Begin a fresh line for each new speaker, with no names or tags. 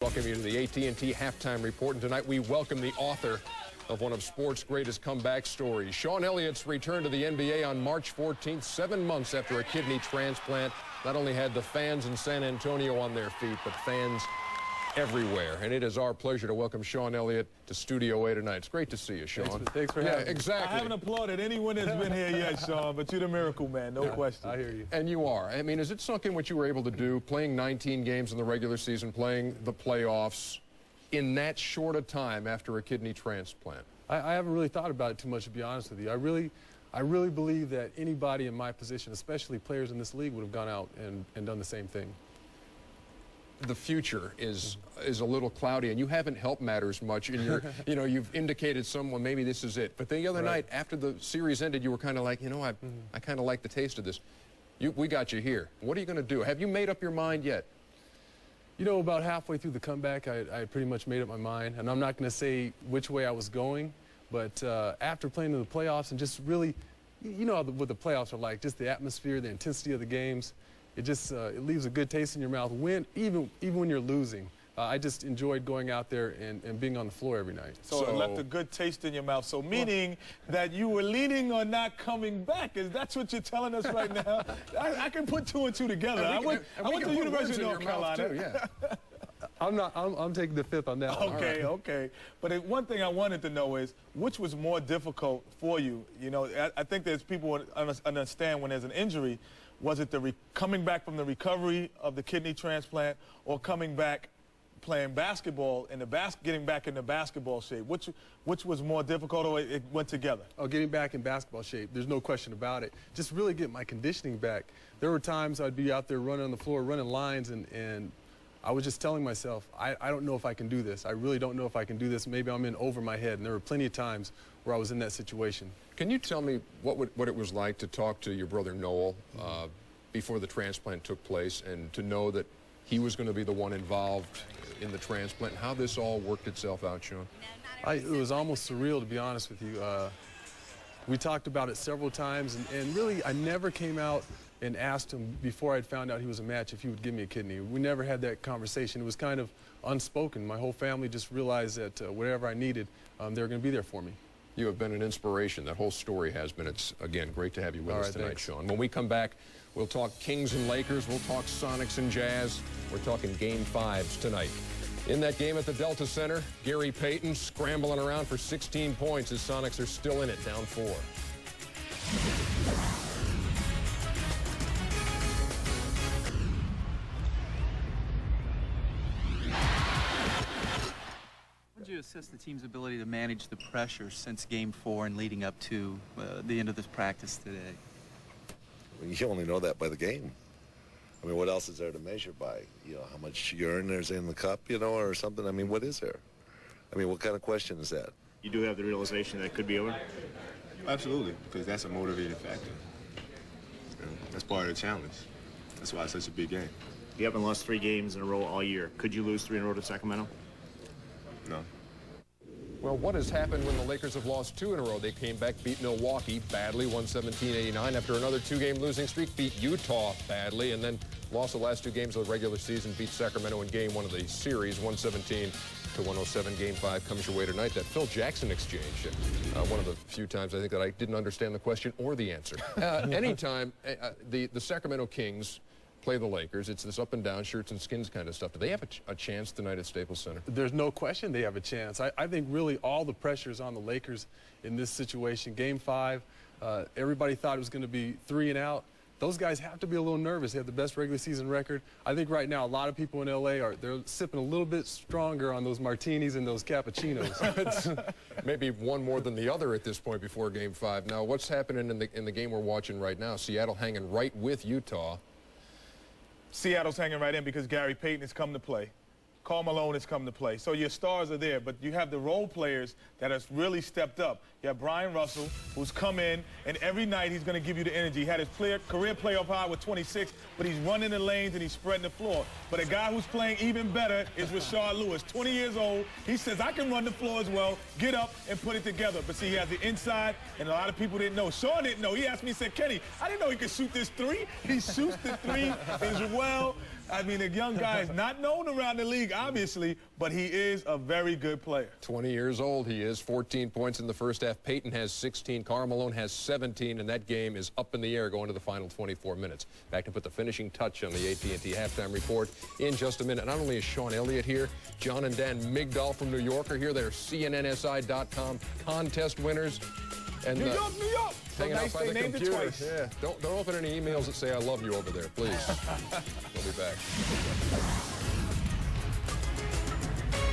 Welcome you to the AT&T Halftime Report, and tonight we welcome the author of one of sports' greatest comeback stories. Sean Elliott's return to the NBA on March 14th, 7 months after a kidney transplant, not only had the fans in San Antonio on their feet, but fans everywhere. And it is our pleasure to welcome Sean Elliott to Studio A tonight. It's great to see you, Sean.
Thanks for having me.
Exactly.
I haven't applauded anyone that's been here yet, Sean, but you're the miracle man, no question.
I hear you.
And you are. I mean, is it sunk in what you were able to do, playing 19 games in the regular season, playing the playoffs in that short a time after a kidney transplant?
I haven't really thought about it too much, to be honest with you. I really believe that anybody in my position, especially players in this league, would have gone out and done the same thing.
The future is a little cloudy, and you haven't helped matters much in your, you've indicated someone, maybe this is it. But the other night, after the series ended, you were kind of like, I kind of like the taste of this. We got you here. What are you going to do? Have you made up your mind yet?
You know, about halfway through the comeback, I pretty much made up my mind. And I'm not going to say which way I was going, but after playing in the playoffs and just really, you know what the playoffs are like, just the atmosphere, the intensity of the games, it just it leaves a good taste in your mouth even when you're losing. I just enjoyed going out there and being on the floor every night.
So it left a good taste in your mouth. So meaning that you were leaning on not coming back. Is that what you're telling us right now? I can put two and two together. I went to the University of North Carolina.
Too, yeah.
I'm taking the fifth on that one.
Okay. But one thing I wanted to know is, which was more difficult for you? You know, I think there's people who understand when there's an injury, was it coming back from the recovery of the kidney transplant or coming back playing basketball in getting back into basketball shape? Which was more difficult, or it went together?
Oh, getting back in basketball shape, there's no question about it. Just really getting my conditioning back. There were times I'd be out there running on the floor, running lines, and I was just telling myself, I don't know if I can do this. I really don't know if I can do this. Maybe I'm in over my head, and there were plenty of times where I was in that situation.
Can you tell me what it was like to talk to your brother Noel before the transplant took place, and to know that he was going to be the one involved in the transplant, and how this all worked itself out, Sean?
It was almost surreal, to be honest with you. We talked about it several times, and really I never came out and asked him before I'd found out he was a match if he would give me a kidney. We never had that conversation. It was kind of unspoken. My whole family just realized that whatever I needed, they were going to be there for me.
You have been an inspiration. That whole story has been. It's, again, great to have you with us tonight, Sean. When we come back, we'll talk Kings and Lakers. We'll talk Sonics and Jazz. We're talking Game 5s tonight. In that game at the Delta Center, Gary Payton scrambling around for 16 points. His Sonics are still in it, down 4.
How would you assess the team's ability to manage the pressure since Game 4 and leading up to the end of this practice today?
You only know that by the game. I mean, what else is there to measure by? You know, how much urine there's in the cup, or something? I mean, what is there? I mean, what kind of question is that?
You do have the realization that it could be over?
Absolutely, because that's a motivating factor. That's part of the challenge. That's why it's such a big game.
You haven't lost 3 games in a row all year. Could you lose 3 in a row to Sacramento?
No.
Well, what has happened when the Lakers have lost 2 in a row? They came back, beat Milwaukee badly, 117-89. After another 2-game losing streak, beat Utah badly, and then lost the last 2 games of the regular season, beat Sacramento in Game 1 of the series, 117-107. Game 5 comes your way tonight. That Phil Jackson exchange, one of the few times I think that I didn't understand the question or the answer. Anytime the Sacramento Kings play the Lakers, it's this up and down, shirts and skins kind of stuff. Do they have a chance tonight at Staples Center?
There's no question they have a chance. I think really all the pressure is on the Lakers in this situation. Game 5, everybody thought it was going to be 3 and out. Those guys have to be a little nervous. They have the best regular season record. I think right now a lot of people in L.A. they're sipping a little bit stronger on those martinis and those cappuccinos.
Maybe one more than the other at this point before Game 5. Now, what's happening in the game we're watching right now? Seattle hanging right with Utah.
Seattle's hanging right in because Gary Payton has come to play. Karl Malone has come to play. So your stars are there, but you have the role players that have really stepped up. You have Brian Russell, who's come in, and every night he's going to give you the energy. He had his career playoff high with 26, but he's running the lanes and he's spreading the floor. But a guy who's playing even better is Rashard Lewis, 20 years old. He says, I can run the floor as well, get up and put it together. But see, he has the inside, and a lot of people didn't know. Sean didn't know. He asked me, he said, Kenny, I didn't know he could shoot this 3. He shoots the 3 as well. I mean, the young guy is not known around the league, obviously, but he is a very good player.
20 years old he is. 14 points in the first half. Peyton has 16. Karl Malone has 17, and that game is up in the air going to the final 24 minutes. Back to put the finishing touch on the AT&T Halftime Report in just a minute. Not only is Sean Elliott here, John and Dan Migdal from New York are here. They're CNNSI.com contest winners. And,
New York, New York.
Hanging
nice
out by
they
the
named it
computer.
twice.
Yeah. Don't open any emails that say I love you over there, please. We'll be back.